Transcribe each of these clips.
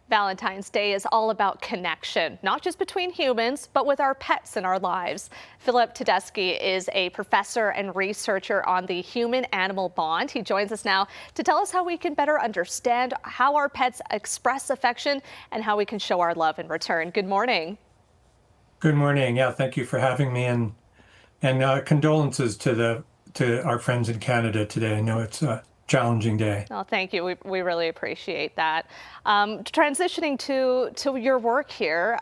Valentine's Day is all about connection, not just between humans, but with our pets in our lives. Philip Tedeschi is a professor and researcher on the human-animal bond. He joins us now to tell us how we can better understand how our pets express affection and how we can show our love in return. Good morning. Good morning. Yeah, thank you for having me, and condolences to our friends in Canada today. I know it's a challenging day. Oh, thank you. We really appreciate that. Transitioning to your work here,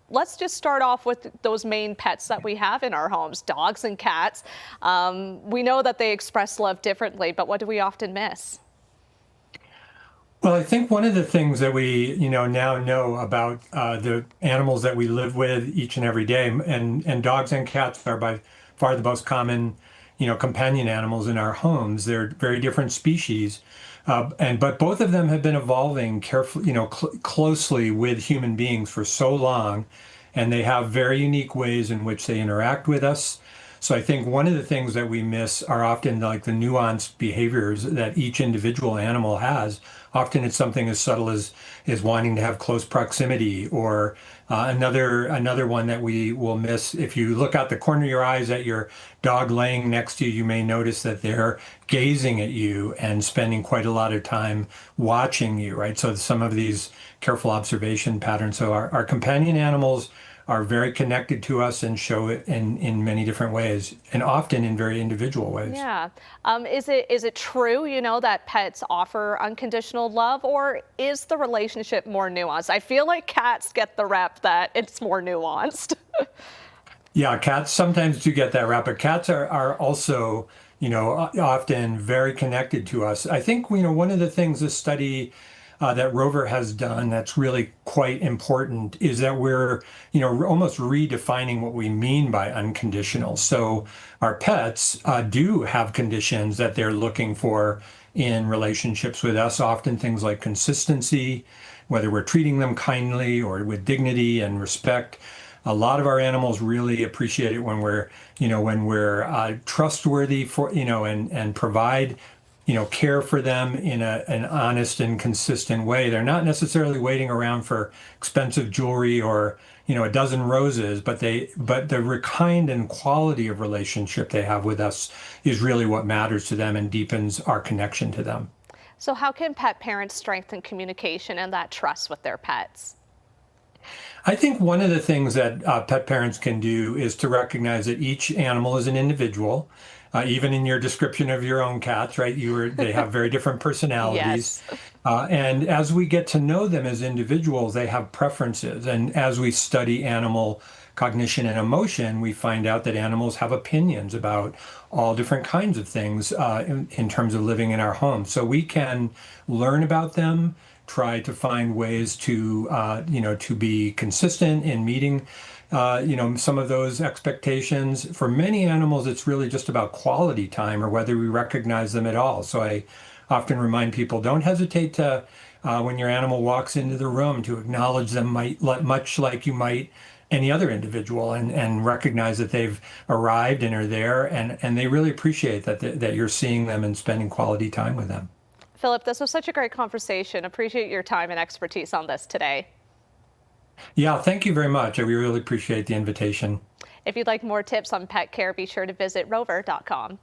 let's just start off with those main pets that we have in our homes, dogs and cats. We know that they express love differently, but what do we often miss? Well, I think one of the things that we, now know about the animals that we live with each and every day, and dogs and cats are by far the most common, companion animals in our homes. They're very different species, but both of them have been evolving carefully, closely with human beings for so long, and they have very unique ways in which they interact with us. So I think one of the things that we miss are often like the nuanced behaviors that each individual animal has. Often it's something as subtle as wanting to have close proximity, or another one that we will miss. If you look out the corner of your eyes at your dog laying next to you, you may notice that they're gazing at you and spending quite a lot of time watching you, right? So some of these careful observation patterns. So our companion animals are very connected to us and show it in many different ways, and often in very individual ways. Yeah. Is it true, that pets offer unconditional love, or is the relationship more nuanced? I feel like cats get the rep that it's more nuanced. Yeah, cats sometimes do get that rap, but cats are also, often very connected to us. I think, one of the things this study that Rover has done that's really quite important is that we're, almost redefining what we mean by unconditional. So our pets do have conditions that they're looking for in relationships with us, often things like consistency, whether we're treating them kindly or with dignity and respect. A lot of our animals really appreciate it when we're trustworthy for, and provide care for them in an honest and consistent way. They're not necessarily waiting around for expensive jewelry or, a dozen roses, but the kind and quality of relationship they have with us is really what matters to them and deepens our connection to them. So how can pet parents strengthen communication and that trust with their pets? I think one of the things that pet parents can do is to recognize that each animal is an individual. Even in your description of your own cats, right? They have very different personalities. Yes. And as we get to know them as individuals, they have preferences. And as we study animal cognition and emotion, we find out that animals have opinions about all different kinds of things in terms of living in our home. So we can learn about them, try to find ways to be consistent in meeting some of those expectations. For many animals, it's really just about quality time or whether we recognize them at all. So I often remind people, don't hesitate to, when your animal walks into the room, to acknowledge them much like you might any other individual, and recognize that they've arrived and are there, and they really appreciate that you're seeing them and spending quality time with them. Philip, this was such a great conversation. Appreciate your time and expertise on this today. Yeah, thank you very much. We really appreciate the invitation. If you'd like more tips on pet care, be sure to visit rover.com.